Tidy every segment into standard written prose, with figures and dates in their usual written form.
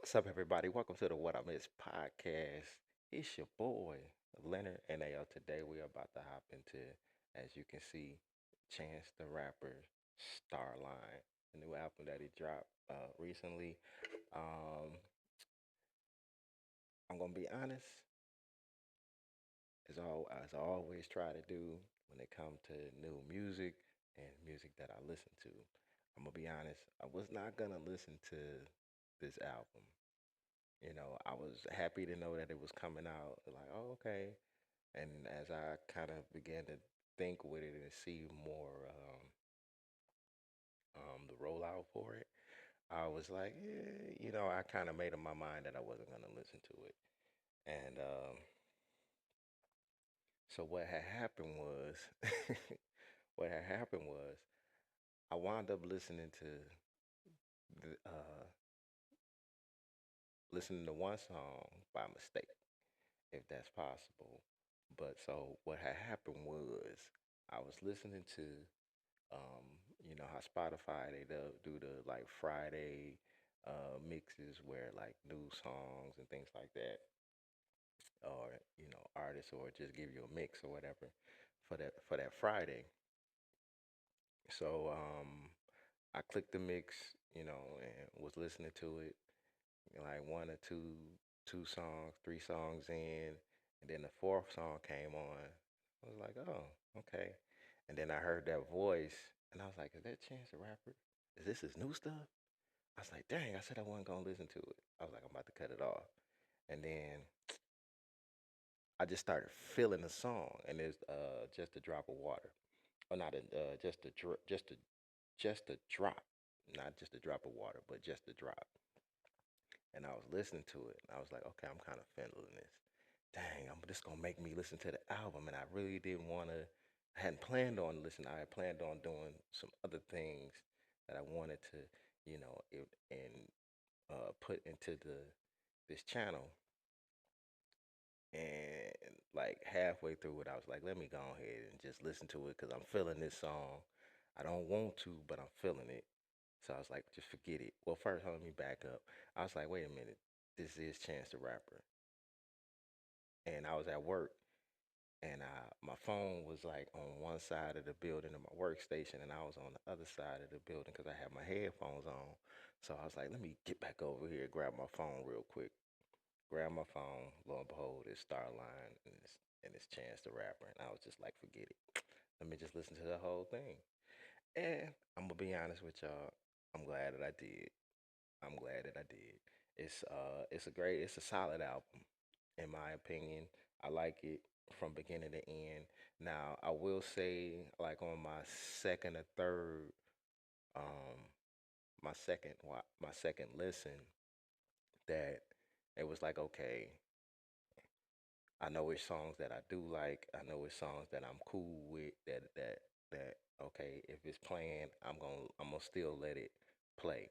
What's up, everybody? Welcome to the What I Miss podcast. It's your boy, Leonard, and today we are about to hop into, as you can see, Chance the Rapper Starline, the new album that he dropped recently. Um, I'm gonna be honest, as I always try to do when it comes to new music and music that I listen to. I'm gonna be honest, I was not gonna listen to this album. I was happy to know that it was coming out. Like, oh, okay. And as I kind of began to think with it and see more the rollout for it, I was like, yeah, I kind of made up my mind that I wasn't gonna listen to it. And so what had happened was, what had happened was, I wound up listening to one song by mistake, if that's possible. But so what had happened was I was listening to um, how Spotify do the like Friday mixes where like new songs and things like that, or artists, or just give you a mix or whatever for that Friday. So I clicked the mix, and was listening to it, like one or two songs, three songs in, and then the fourth song came on. I was like, oh, okay. And then I heard that voice, and I was like, is that Chance the Rapper? Is this his new stuff? I was like, dang, I said I wasn't gonna listen to it. I was like, I'm about to cut it off. And then I just started feeling the song, and it's just a drop of water, or not just a just a drop, not just a drop of water, but just a drop. And I was listening to it, and I was like, okay, I'm kind of feeling this. Dang, I'm just gonna make me listen to the album, and I really didn't want to. I hadn't planned on listening. I had planned on doing some other things that I wanted to, put into the this channel. And like halfway through it, I was like, let me go ahead and just listen to it because I'm feeling this song. I don't want to, but I'm feeling it. So I was like, just forget it. Well, first, let me back up. I was like, wait a minute. This is Chance the Rapper. And I was at work, and my phone was like on one side of the building of my workstation, and I was on the other side of the building because I had my headphones on. So I was like, let me get back over here, grab my phone real quick. Grab my phone, lo and behold, it's Starline and it's Chance the Rapper. And I was just like, forget it. Let me just listen to the whole thing. And I'm gonna be honest with y'all, I'm glad that I did. I'm glad that I did. It's a solid album, in my opinion. I like it from beginning to end. Now I will say, like on my second or third, um, my second listen, that it was like, okay, I know it's songs that I do like. I know it's songs that I'm cool with. That okay, if it's playing, I'm gonna still let it play.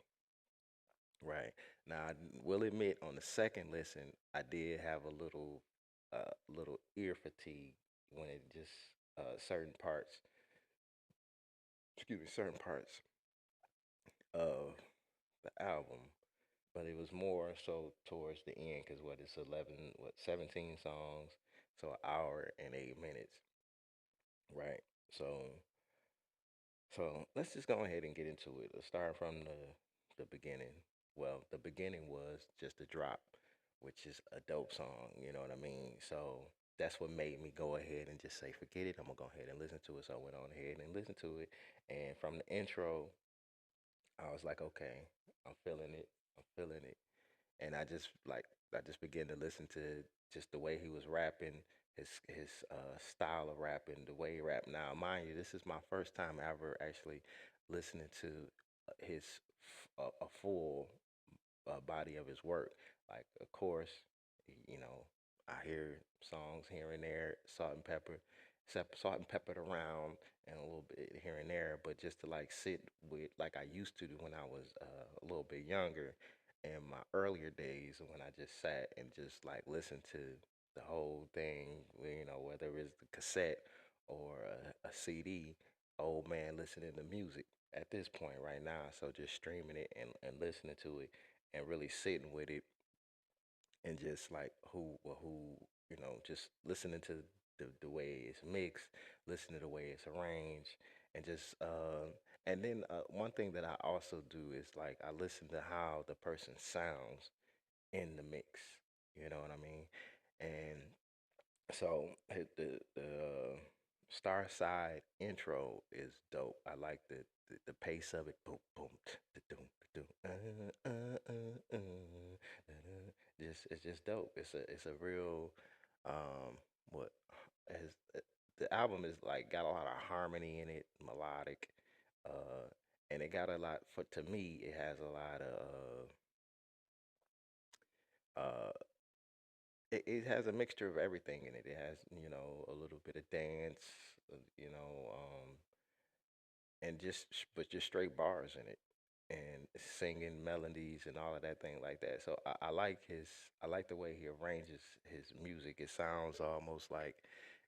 Right. Now, I will admit, on the second listen, I did have a little ear fatigue when it just certain parts, excuse me, certain parts of the album, but it was more so towards the end because what it's 17 songs, so an hour and 8 minutes, right? So let's just go ahead and get into it. Let's start from the beginning. Well, the beginning was just a drop, which is a dope song. You know what I mean? So that's what made me go ahead and just say, forget it. I'm gonna go ahead and listen to it. So I went on ahead and listened to it. And from the intro, I was like, okay, I'm feeling it. I'm feeling it. And I just began to listen to just the way he was rapping, his style of rapping, the way he rapped. Now, mind you, this is my first time ever actually listening to his a full body of his work. Like, of course, you know, I hear songs here and there, salt and peppered around, and a little bit here and there. But just to like sit with, like I used to do when I was a little bit younger, in my earlier days, when I just sat and just like listened to the whole thing, whether it's the cassette or a CD. Old man listening to music at this point right now. So just streaming it and listening to it, and really sitting with it and just like who just listening to the way it's mixed, listening to the way it's arranged, and just and then one thing that I also do is like I listen to how the person sounds in the mix. You know what I mean? And so the Star Side intro is dope. I like the pace of it. Boom boom da-dum, da-dum, just it's just dope. It's a real what has the album is like got a lot of harmony in it, melodic, uh, and it got a lot for to me. It has a lot of it has a mixture of everything in it. It has, a little bit of dance, and just straight bars in it, and singing melodies and all of that thing like that. So I like the way he arranges his music. It sounds almost like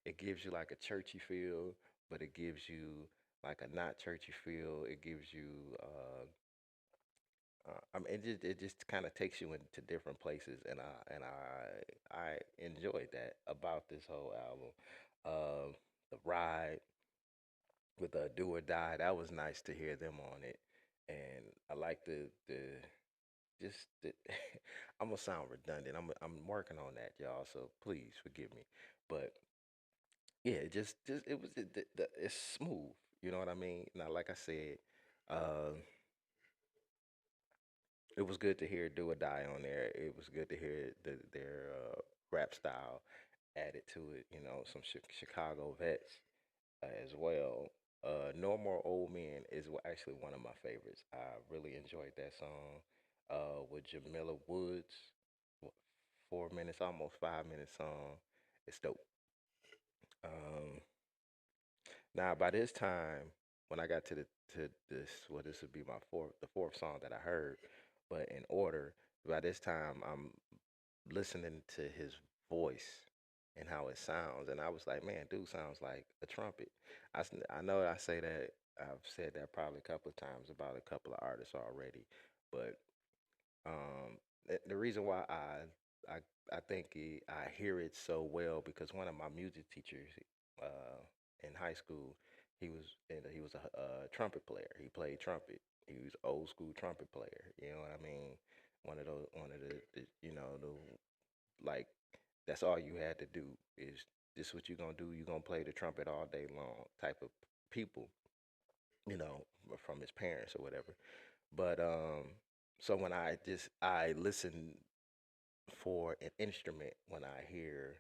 it gives you like a churchy feel, but it gives you like a not churchy feel. It gives you I mean, it just kind of takes you into different places, and I enjoyed that about this whole album. The ride with Do or Die, that was nice to hear them on it, and I like the just the, I'm gonna sound redundant. I'm working on that, y'all. So please forgive me, but yeah, just it was it's smooth. You know what I mean? Now, like I said. Uh, it was good to hear Do or Die on there. It was good to hear their rap style added to it. Some Chicago vets as well. No More Old Men is actually one of my favorites. I really enjoyed that song with Jamila Woods. 4 minutes, almost 5 minute song. It's dope. Um, Now by this time, when I got to this, well, this would be the fourth song that I heard, but in order. By this time, I'm listening to his voice and how it sounds, and I was like, man, dude sounds like a trumpet. I know I say that I've said that probably a couple of times about a couple of artists already, but the reason why I I think I hear it so well because one of my music teachers uh, in high school he was a trumpet player. He played trumpet. He was old school trumpet player. You know what I mean? One of the like that's all you had to do is this what you're gonna do. You're gonna play the trumpet all day long type of people. From his parents or whatever. But so when I listen for an instrument when I hear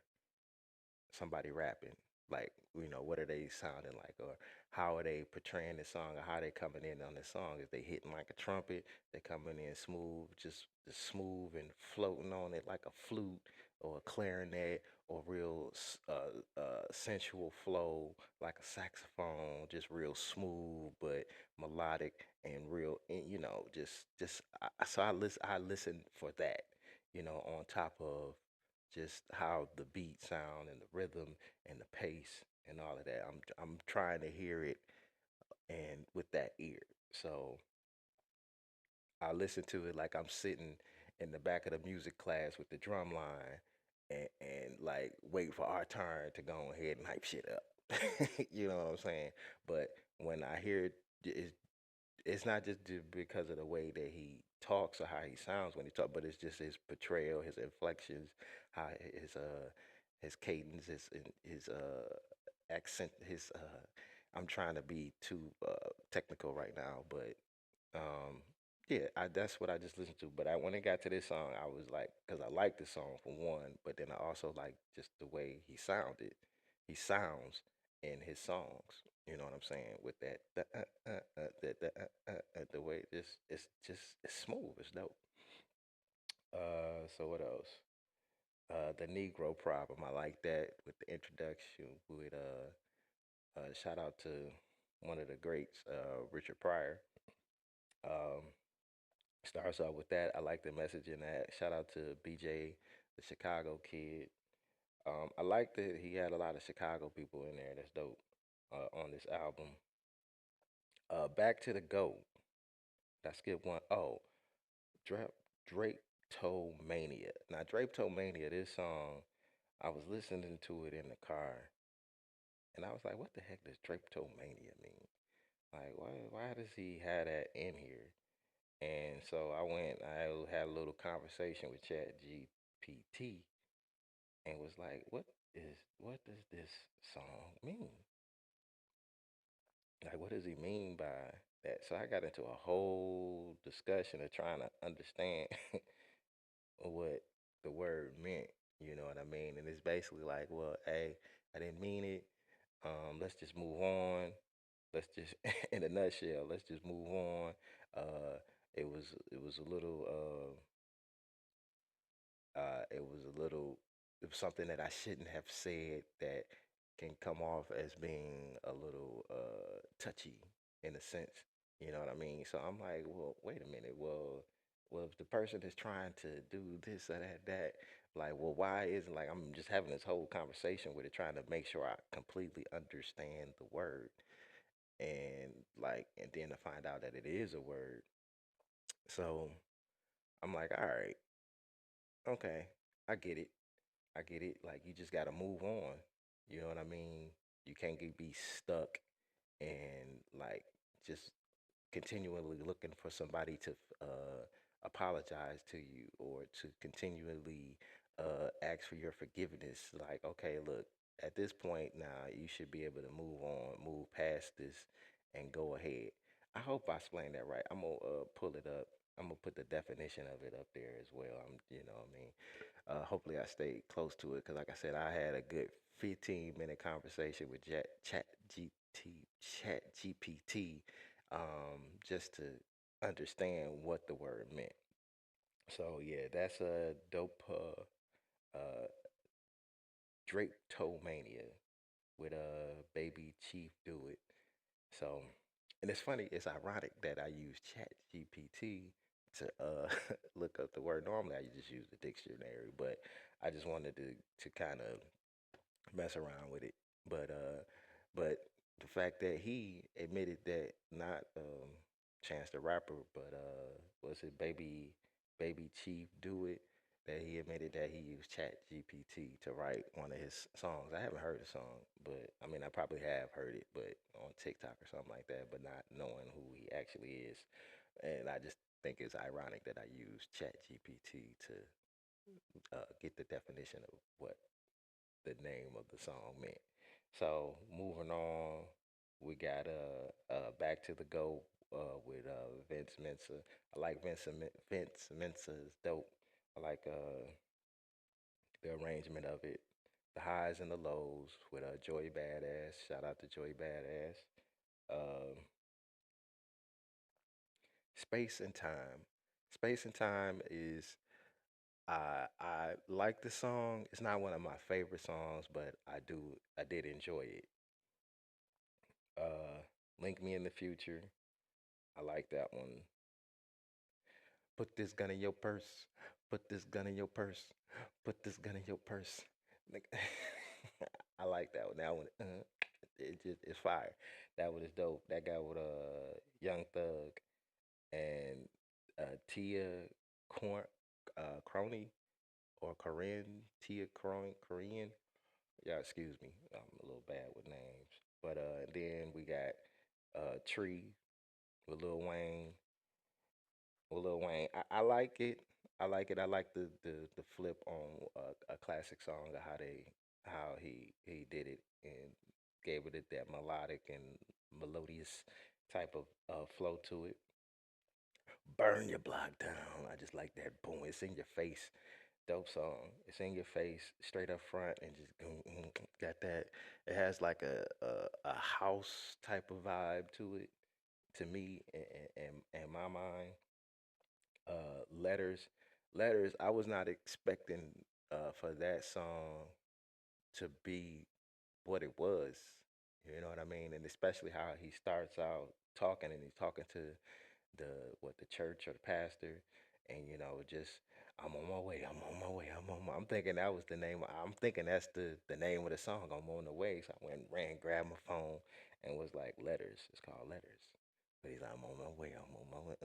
somebody rapping, like what are they sounding like, or how are they portraying the song, or how they coming in on the song? Is they hitting like a trumpet? They coming in smooth, just smooth and floating on it like a flute or a clarinet, or real sensual flow like a saxophone, just real smooth but melodic and real, so I listen for that, on top of just how the beat sound and the rhythm and the pace and all of that. I'm trying to hear it and with that ear. So I listen to it like I'm sitting in the back of the music class with the drum line and like wait for our turn to go ahead and hype shit up. You know what I'm saying? But when I hear it's not just because of the way that he talks or how he sounds when he talks, but it's just his portrayal, his inflections, how his cadence, his accent, his I'm trying to be too technical right now, but um yeah, that's what I just listened to. But when it got to this song, I was like, because I like the song for one, but then I also like just the way he sounded. He sounds in his songs. You know what I'm saying? With that, the way it's smooth. It's dope. So what else? The Negro problem. I like that with the introduction. With shout out to one of the greats, Richard Pryor. Um, Starts off with that. I like the message in that. Shout out to BJ, the Chicago kid. I like that he had a lot of Chicago people in there. That's dope on this album. Back to the Goat. I skipped one. Oh, Drop. Drapetomania. Now, Drapetomania, this song, I was listening to it in the car, and I was like, what the heck does Drapetomania mean? Like, why does he have that in here? And so I had a little conversation with Chat GPT and was like, what does this song mean? Like, what does he mean by that? So I got into a whole discussion of trying to understand what the word meant. You know what I mean? And it's basically like, well, hey, I didn't mean it. Let's just move on. Let's just, in a nutshell, let's just move on. It was a little it was something that I shouldn't have said that can come off as being a little touchy in a sense. You know what I mean? So I'm like, well, wait a minute. Well, if the person is trying to do this or that, like, well, why isn't like I'm just having this whole conversation with it, trying to make sure I completely understand the word, and like, and then to find out that it is a word. So I'm like, all right, okay, I get it. I get it. Like you just got to move on. You know what I mean? You can't be stuck and like just continually looking for somebody to apologize to you or to continually ask for your forgiveness. Like, okay, look, at this point now, you should be able to move on, move past this, and go ahead. I hope I explained that right. I'm gonna pull it up. I'm gonna put the definition of it up there as well. You know what I mean? Hopefully, I stayed close to it because, like I said, I had a good 15-minute conversation with Chat GPT, just to understand what the word meant. So yeah, that's a dope Drapetomania with Baby Chief Do It. So, and it's funny, it's ironic that I use Chat GPT to look up the word. Normally, I just use the dictionary, but I just wanted to kind of mess around with it. But the fact that he admitted that not Chance the Rapper, but was it Baby Chief Do It, that he admitted that he used Chat GPT to write one of his songs. I haven't heard the song, but I mean I probably have heard it, but on TikTok or something like that, but not knowing who he actually is. And I just think it's ironic that I use Chat GPT to get the definition of what the name of the song meant. So moving on, we got Back to the Go with Vince Mensa. I like Vince Mensa's dope. I like the arrangement of it, the highs and the lows with Joey Badass. Shout out to Joey Badass. Um, Space and Time. Space and Time is I like the song. It's not one of my favorite songs, but I did enjoy it. Uh, Link Me in the Future. I like that one. Put this gun in your purse. Put this gun in your purse. Put this gun in your purse. Like, I like that one. That one, it's fire. That one is dope. That guy with Young Thug and Tia Crony or Corinne Tia Korean. Yeah, excuse me. I'm a little bad with names. But then we got Tree with Lil Wayne. I like it. I like it. I like the flip on a classic song of how he did it and gave it that melodic and melodious type of flow to it. Burn your block down. I just like that boom. It's in your face. Dope song. It's in your face, straight up front, and just got that. It has like a house type of vibe to it, to me, and my mind. Letters, letters. I was not expecting for that song to be what it was. You know what I mean? And especially how he starts out talking, and he's talking to the church or the pastor, and just I'm on my way, I'm on my way, I'm thinking that was the name. I'm thinking that's the name of the song. I'm on the way. So I went and ran, grabbed my phone, and was like, letters. It's called letters. But he's like, I'm on my way. I'm on my way.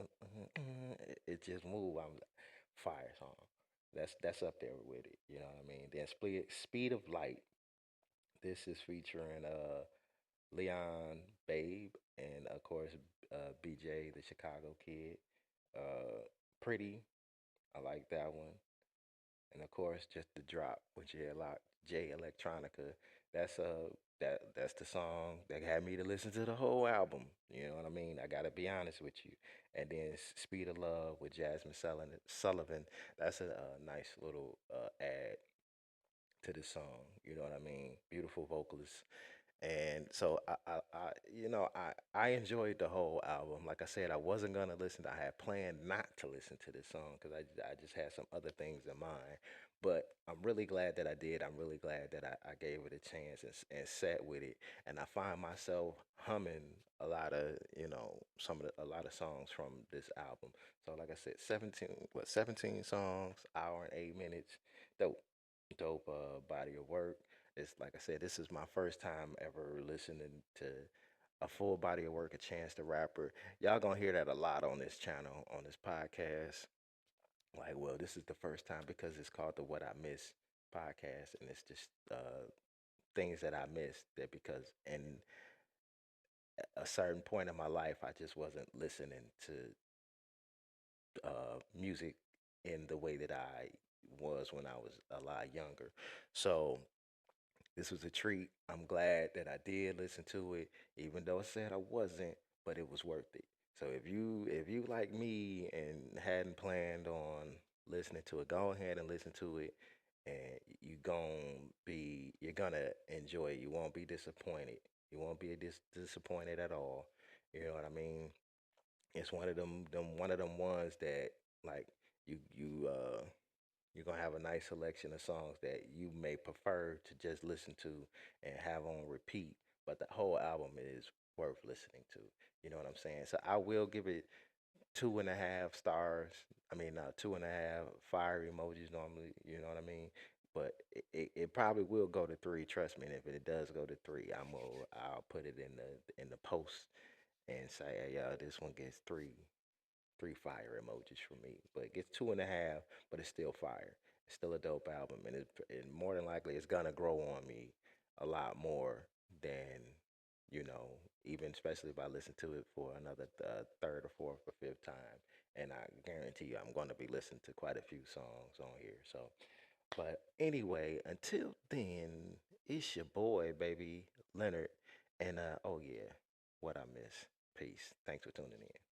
It just moved. I'm like, fire song. That's up there with it. You know what I mean? Then Speed of Light. This is featuring Leon Babe and of course BJ the Chicago kid. Pretty. I like that one. And of course, just the drop with J Electronica. That's that's the song that had me to listen to the whole album. You know what I mean? I gotta be honest with you. And then Speed of Love with Jasmine Sullivan. That's a nice little add to the song. You know what I mean? Beautiful vocalist. And so I enjoyed the whole album. Like I said, I wasn't gonna listen. I had planned not to listen to this song because I just had some other things in mind. But I'm really glad that I did. I'm really glad that I gave it a chance and sat with it. And I find myself humming a lot of a lot of songs from this album. So like I said, 17 songs, hour and 8 minutes. Dope, dope body of work. It's like I said, this is my first time ever listening to a full body of work, a Chance the Rapper. Y'all gonna hear that a lot on this channel, on this podcast. Like, well, this is the first time because it's called the What I Miss podcast, and it's just things that I missed that because in a certain point in my life, I just wasn't listening to music in the way that I was when I was a lot younger. So this was a treat. I'm glad that I did listen to it, even though I said I wasn't, but it was worth it. So if you like me and hadn't planned on listening to it, go ahead and listen to it, and you're gonna enjoy it. You won't be disappointed. You won't be disappointed at all. You know what I mean? It's one of them ones that like you you're gonna have a nice selection of songs that you may prefer to just listen to and have on repeat, but the whole album is worth listening to. You know what I'm saying? So I will give it 2.5 stars. I mean, two and a half fire emojis normally. You know what I mean? But it probably will go to three. Trust me. And if it does go to three, I'll put it in the post and say, hey, this one gets three fire emojis from me, but it gets 2.5, but it's still fire. It's still a dope album, and more than likely it's gonna grow on me a lot more than even especially if I listen to it for another third or fourth or fifth time, and I guarantee you I'm gonna be listening to quite a few songs on here. So, but anyway, until then, it's your boy, baby Leonard, and oh yeah, what I miss. Peace. Thanks for tuning in.